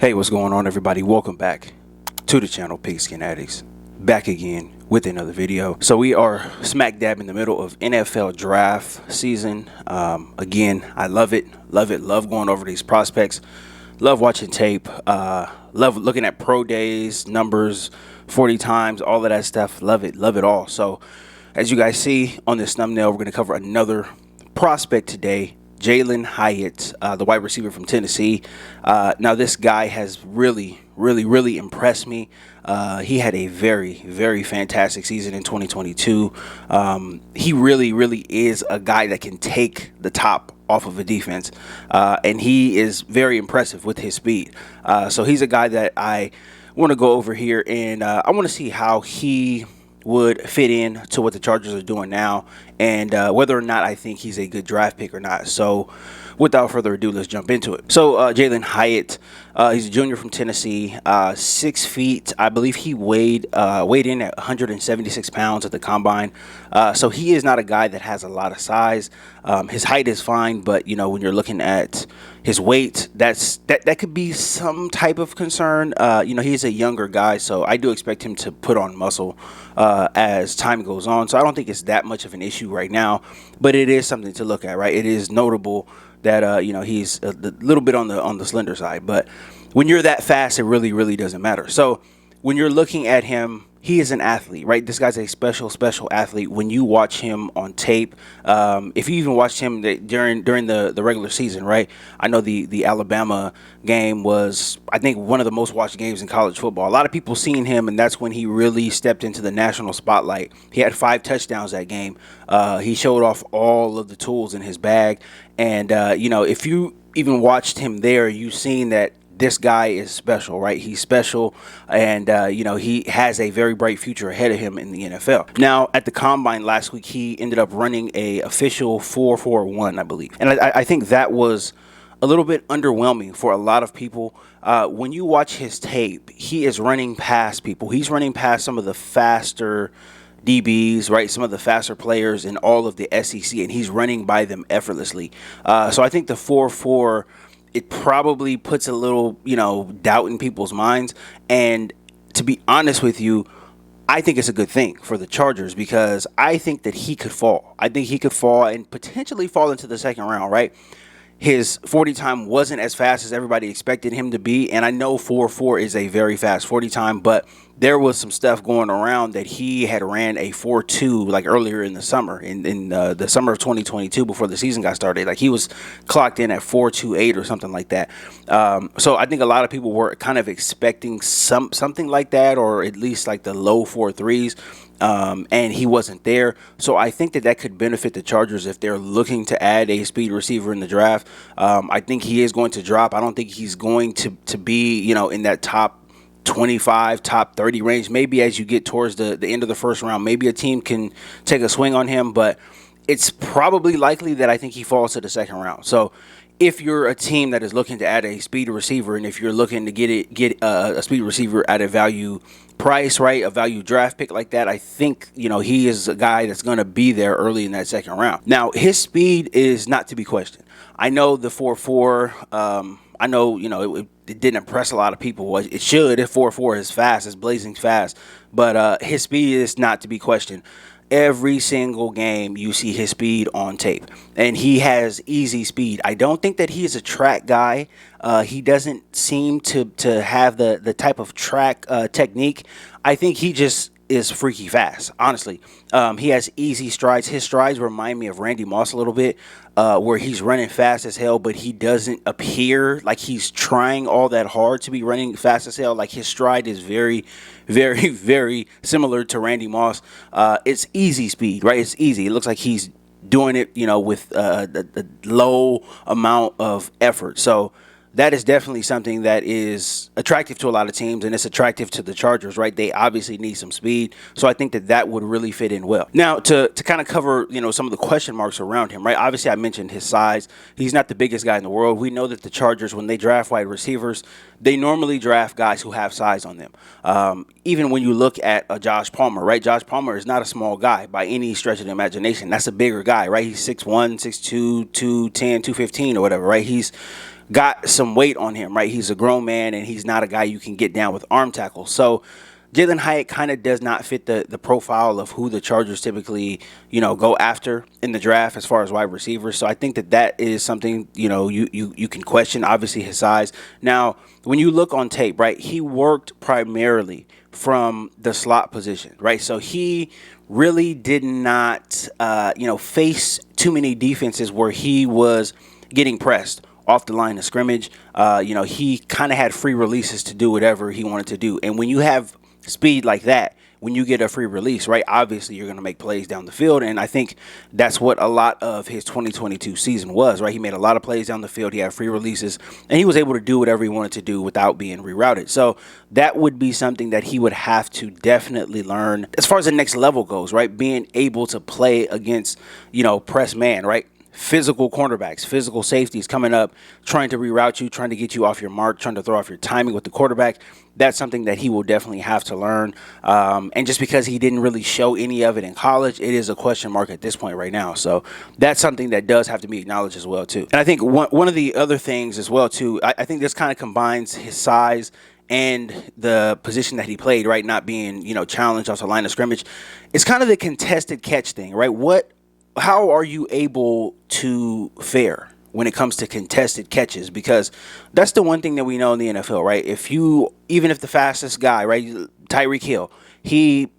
Hey, what's going on, everybody? Welcome back to the channel Pigskin Addicts. Back again with another video. So we are smack dab in the middle of NFL draft season. Again, I love it. Love going over these prospects. Love watching tape. Love looking at pro days, numbers, 40 times, all of that stuff. Love it all. So as you guys see on this thumbnail, we're going to cover another prospect today. Jalin Hyatt, the wide receiver from Tennessee. Now, this guy has really impressed me. He had a very fantastic season in 2022. He really is a guy that can take the top off of a defense, and he is very impressive with his speed. So he's a guy that I want to go over here, and I want to see how he would fit in to what the Chargers are doing now, and whether or not I think he's a good draft pick or not. So without further ado, let's jump into it. So Jalin Hyatt, he's a junior from Tennessee, 6 feet. I believe he weighed in at 176 pounds at the combine. So he is not a guy that has a lot of size. His height is fine, but when you're looking at his weight, that could be some type of concern. He's a younger guy, so I do expect him to put on muscle as time goes on. So I don't think it's that much of an issue right now, but it is something to look at, right? It is notable that he's a little bit on the slender side, but when you're that fast, it really doesn't matter. So when you're looking at him, he is an athlete, right? This guy's a special athlete. When you watch him on tape, if you even watched him during the regular season, right? I know the Alabama game was, I think, one of the most watched games in college football. A lot of people seen him, and that's when he really stepped into the national spotlight. He had 5 touchdowns that game. He showed off all of the tools in his bag, and if you even watched him there, you've seen that this guy is special, right? He's special, and he has a very bright future ahead of him in the NFL. Now, at the combine last week, he ended up running a official 4.41, I believe, and I think that was a little bit underwhelming for a lot of people. When you watch his tape, he is running past people. He's running past some of the faster DBs, right? Some of the faster players in all of the SEC, and he's running by them effortlessly. So I think the 4.4, it probably puts a little, doubt in people's minds. And to be honest with you, I think it's a good thing for the Chargers, because I think that he could fall. I think he could fall and potentially fall into the second round, right? His 40 time wasn't as fast as everybody expected him to be, and I know 4.4 is a very fast 40 time, but there was some stuff going around that he had ran a 4.2 like earlier in the summer, in the summer of 2022, before the season got started. Like, he was clocked in at 4.28 or something like that. So I think a lot of people were kind of expecting something like that, or at least like the low 4.3s. And he wasn't there. So I think that could benefit the Chargers if they're looking to add a speed receiver in the draft. I think he is going to drop. I don't think he's going to be, in that top 25, top 30 range. Maybe as you get towards the end of the first round, maybe a team can take a swing on him, but it's probably likely that I think he falls to the second round. So if you're a team that is looking to add a speed receiver, and if you're looking to get a speed receiver at a value price, right, a value draft pick like that, I think he is a guy that's going to be there early in that second round. Now, his speed is not to be questioned. I know the 4.4. I know it didn't impress a lot of people. It should. If 4.4 is fast, it's blazing fast, but his speed is not to be questioned. Every single game you see his speed on tape, and he has easy speed. I don't think that he is a track guy. He doesn't seem to have the type of track technique. I think he just is freaky fast, honestly. He has easy strides. His strides remind me of Randy Moss a little bit, where he's running fast as hell, but he doesn't appear like he's trying all that hard to be running fast as hell. Like, his stride is very similar to Randy Moss. It's easy speed, right? It's easy. It looks like he's doing it, with a low amount of effort. So that is definitely something that is attractive to a lot of teams, and it's attractive to the Chargers, right? They obviously need some speed, so I think that would really fit in well. Now, to kind of cover, some of the question marks around him, right? Obviously, I mentioned his size. He's not the biggest guy in the world. We know that the Chargers, when they draft wide receivers, they normally draft guys who have size on them. Even when you look at Josh Palmer, right? Josh Palmer is not a small guy by any stretch of the imagination. That's a bigger guy, right? He's 6'1", 6'2", 210, 215 or whatever, right? He's got some weight on him, right? He's a grown man, and he's not a guy you can get down with arm tackles. So Jalin Hyatt kind of does not fit the profile of who the Chargers typically, go after in the draft as far as wide receivers. So I think that is something, you can question, obviously, his size. Now, when you look on tape, right, he worked primarily from the slot position, right? So he really did not, face too many defenses where he was getting pressed off the line of scrimmage. He kind of had free releases to do whatever he wanted to do. And when you have speed like that, when you get a free release, right, obviously you're going to make plays down the field. And I think that's what a lot of his 2022 season was, right? He made a lot of plays down the field. He had free releases, and he was able to do whatever he wanted to do without being rerouted. So that would be something that he would have to definitely learn as far as the next level goes, right? Being able to play against, press man, right? Physical cornerbacks, physical safeties coming up, trying to reroute you, trying to get you off your mark, trying to throw off your timing with the quarterback. That's something that he will definitely have to learn. And just because he didn't really show any of it in college, it is a question mark at this point right now. So that's something that does have to be acknowledged as well, too. And I think one of the other things as well, too, I think this kind of combines his size and the position that he played, right, not being, challenged off the line of scrimmage. It's kind of the contested catch thing, right? How are you able to fare when it comes to contested catches? Because that's the one thing that we know in the NFL, right? Even if the fastest guy, right, Tyreek Hill, he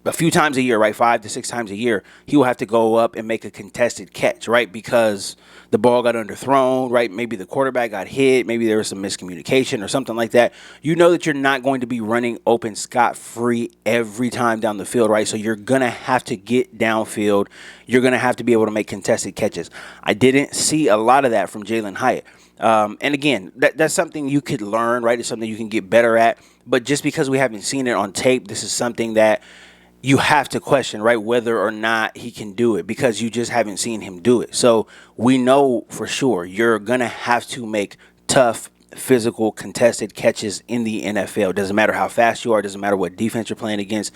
a few times a year, right, 5 to 6 times a year, he will have to go up and make a contested catch, right, because the ball got underthrown, right, maybe the quarterback got hit, maybe there was some miscommunication or something like that. You know that you're not going to be running open scot-free every time down the field, right, so you're going to have to get downfield. You're going to have to be able to make contested catches. I didn't see a lot of that from Jalin Hyatt. And again, that's something you could learn, right, it's something you can get better at, but just because we haven't seen it on tape, this is something that you have to question, right, whether or not he can do it because you just haven't seen him do it. So we know for sure you're going to have to make tough, physical, contested catches in the NFL. Doesn't matter how fast you are. Doesn't matter what defense you're playing against.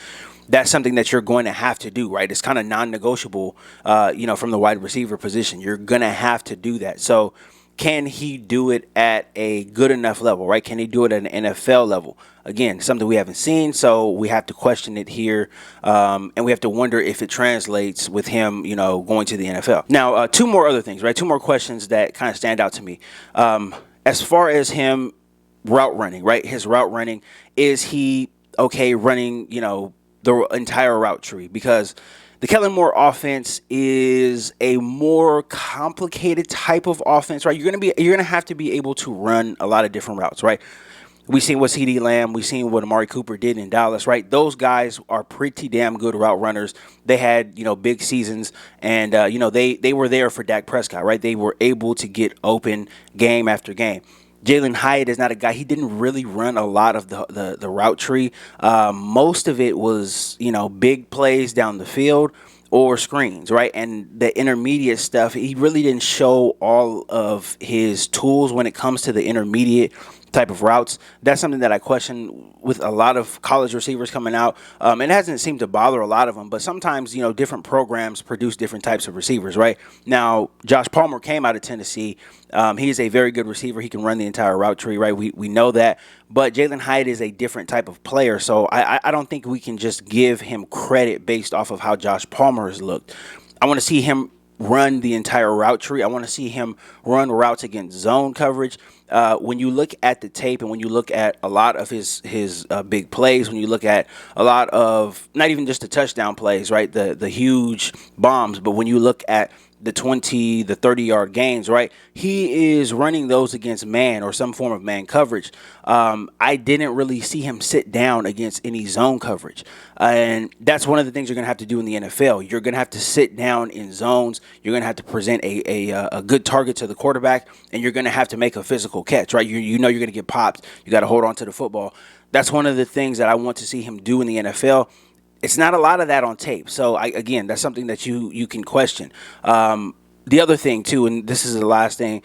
That's something that you're going to have to do, right? It's kind of non-negotiable, from the wide receiver position. You're going to have to do that. So can he do it at a good enough level, right? Can he do it at an NFL level? Again, something we haven't seen, so we have to question it here, and we have to wonder if it translates with him, going to the NFL. Now, two more other things, right? Two more questions that kind of stand out to me. As far as him route running, right? His route running, is he okay running, the entire route tree? Because the Kellen Moore offense is a more complicated type of offense, right? You're gonna have to be able to run a lot of different routes, right? We've seen what CeeDee Lamb, we've seen what Amari Cooper did in Dallas, right? Those guys are pretty damn good route runners. They had, big seasons, and, they were there for Dak Prescott, right? They were able to get open game after game. Jalin Hyatt is not a guy. He didn't really run a lot of the route tree. Most of it was, big plays down the field or screens, right? And the intermediate stuff, he really didn't show all of his tools when it comes to the intermediate type of routes. That's something that I question with a lot of college receivers coming out. It hasn't seemed to bother a lot of them, but sometimes, different programs produce different types of receivers, right? Now, Josh Palmer came out of Tennessee. He's a very good receiver. He can run the entire route tree, right? We know that. But Jalin Hyatt is a different type of player, so I don't think we can just give him credit based off of how Josh Palmer has looked. I want to see him run the entire route tree. I want to see him run routes against zone coverage. When you look at the tape and when you look at a lot of his big plays, when you look at a lot of not even just the touchdown plays, right, the huge bombs, but when you look at the 20, the 30-yard gains, right, he is running those against man or some form of man coverage. I didn't really see him sit down against any zone coverage. And that's one of the things you're going to have to do in the NFL. You're going to have to sit down in zones. You're going to have to present a good target to the quarterback, and you're going to have to make a physical catch, right? You know you're going to get popped. You got to hold on to the football. That's one of the things that I want to see him do in the NFL. It's not a lot of that on tape. So, again, that's something that you can question. The other thing, too, and this is the last thing,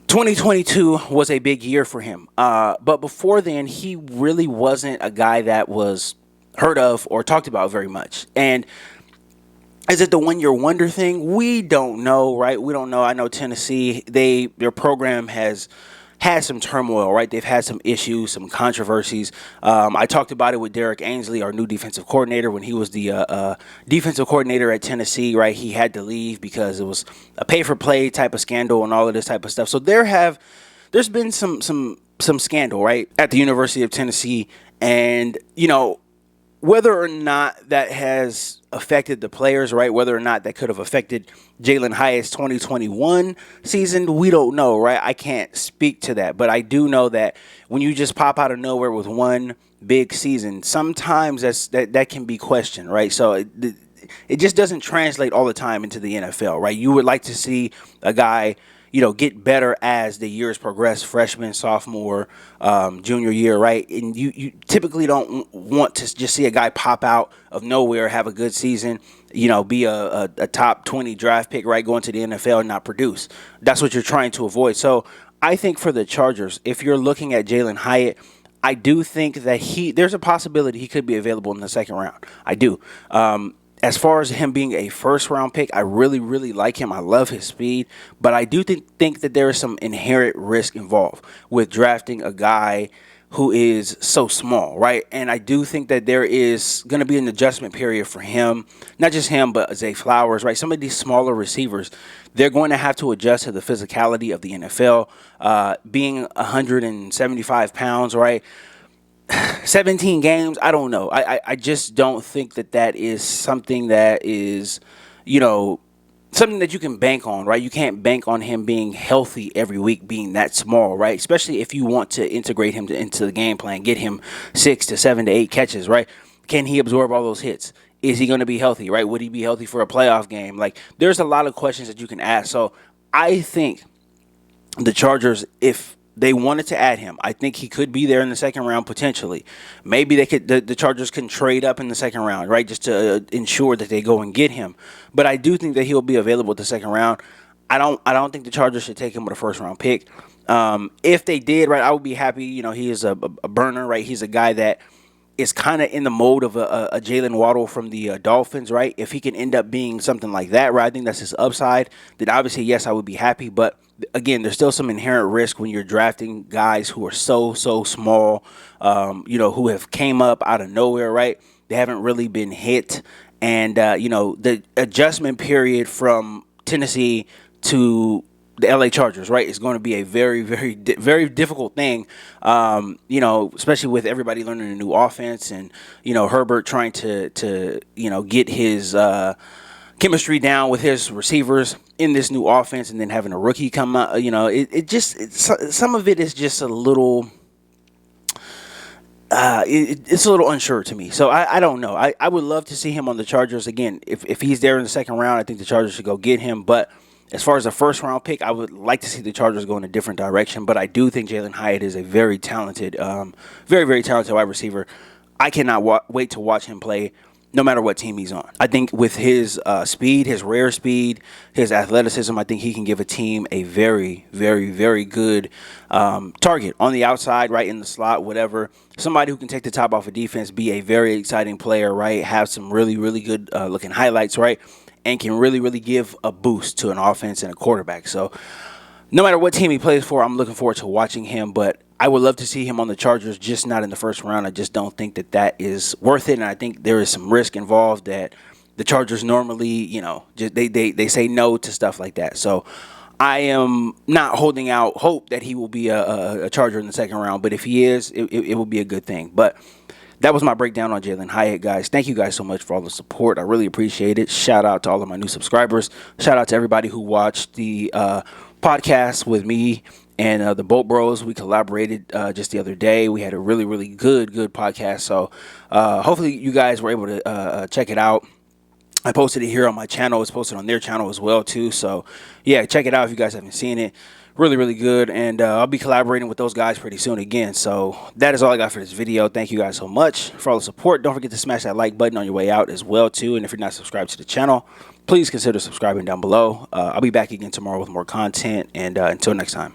2022 was a big year for him. But before then, he really wasn't a guy that was heard of or talked about very much. And Is it the 1 year wonder thing? We don't know, right? We don't know. I know Tennessee, their program has had some turmoil, right? They've had some issues, some controversies. I talked about it with Derek Ainsley, our new defensive coordinator, when he was the defensive coordinator at Tennessee, right? He had to leave because it was a pay-for-play type of scandal and all of this type of stuff. So there's been some scandal, right, at the University of Tennessee, and whether or not that has affected the players, right? Whether or not that could have affected Jalin Hyatt's 2021 season, we don't know, right? I can't speak to that, but I do know that when you just pop out of nowhere with one big season, sometimes that can be questioned, right? So it just doesn't translate all the time into the NFL, right? You would like to see a guy get better as the years progress, freshman, sophomore, junior year, right? And you typically don't want to just see a guy pop out of nowhere, have a good season, be a top 20 draft pick, right, going to the NFL and not produce. That's what you're trying to avoid. So I think for the Chargers, if you're looking at Jalin Hyatt, I do think that there's a possibility he could be available in the second round. I do. As far as him being a first-round pick, I really, really like him. I love his speed. But I do think that there is some inherent risk involved with drafting a guy who is so small, right? And I do think that there is going to be an adjustment period for him. Not just him, but Zay Flowers, right? Some of these smaller receivers, they're going to have to adjust to the physicality of the NFL. Being 175 pounds, right? 17 games, I don't know. I just don't think that is something that is, something that you can bank on, right? You can't bank on him being healthy every week, being that small, right? Especially if you want to integrate him into the game plan, get him 6 to 7 to 8 catches, right? Can he absorb all those hits? Is he going to be healthy, right? Would he be healthy for a playoff game? Like, there's a lot of questions that you can ask. So I think the Chargers, if they wanted to add him, I think he could be there in the second round potentially. Maybe the Chargers can trade up in the second round, right, just to ensure that they go and get him. But I do think that he'll be available at the second round. I don't think the Chargers should take him with a first round pick. If they did, right, I would be happy. He is a burner, right? He's a guy that is kind of in the mode of a Jalen Waddle from the Dolphins, right? If he can end up being something like that, right, I think that's his upside. Then obviously, yes, I would be happy. But again, there's still some inherent risk when you're drafting guys who are so small, who have came up out of nowhere, right? They haven't really been hit. And, the adjustment period from Tennessee to the LA Chargers, right, is going to be a very, very, very difficult thing, especially with everybody learning a new offense and, Herbert trying to get his chemistry down with his receivers in this new offense, and then having a rookie come out, some of it is just a little, it's a little unsure to me. So I don't know. I would love to see him on the Chargers again. If he's there in the second round, I think the Chargers should go get him. But as far as a first-round pick, I would like to see the Chargers go in a different direction. But I do think Jalin Hyatt is a very talented, very, very talented wide receiver. I cannot wait to watch him play no matter what team he's on. I think with his speed, his rare speed, his athleticism, I think he can give a team a very, very, very good target on the outside, right, in the slot, whatever. Somebody who can take the top off of defense, be a very exciting player, right, have some really, really good looking highlights, right, and can really, really give a boost to an offense and a quarterback. So no matter what team he plays for, I'm looking forward to watching him. But I would love to see him on the Chargers, just not in the first round. I just don't think that is worth it. And I think there is some risk involved that the Chargers normally, just they say no to stuff like that. So I am not holding out hope that he will be a Charger in the second round. But if he is, it will be a good thing. But that was my breakdown on Jalin Hyatt, guys. Thank you guys so much for all the support. I really appreciate it. Shout out to all of my new subscribers. Shout out to everybody who watched the podcast with me and the Boat Bros. We collaborated just the other day. We had a really, really good podcast. So hopefully you guys were able to check it out. I posted it here on my channel. It's posted on their channel as well, too. So, yeah, check it out if you guys haven't seen it. Really, really good. And I'll be collaborating with those guys pretty soon again. So that is all I got for this video. Thank you guys so much for all the support. Don't forget to smash that like button on your way out as well, too. And if you're not subscribed to the channel, please consider subscribing down below. I'll be back again tomorrow with more content. And until next time.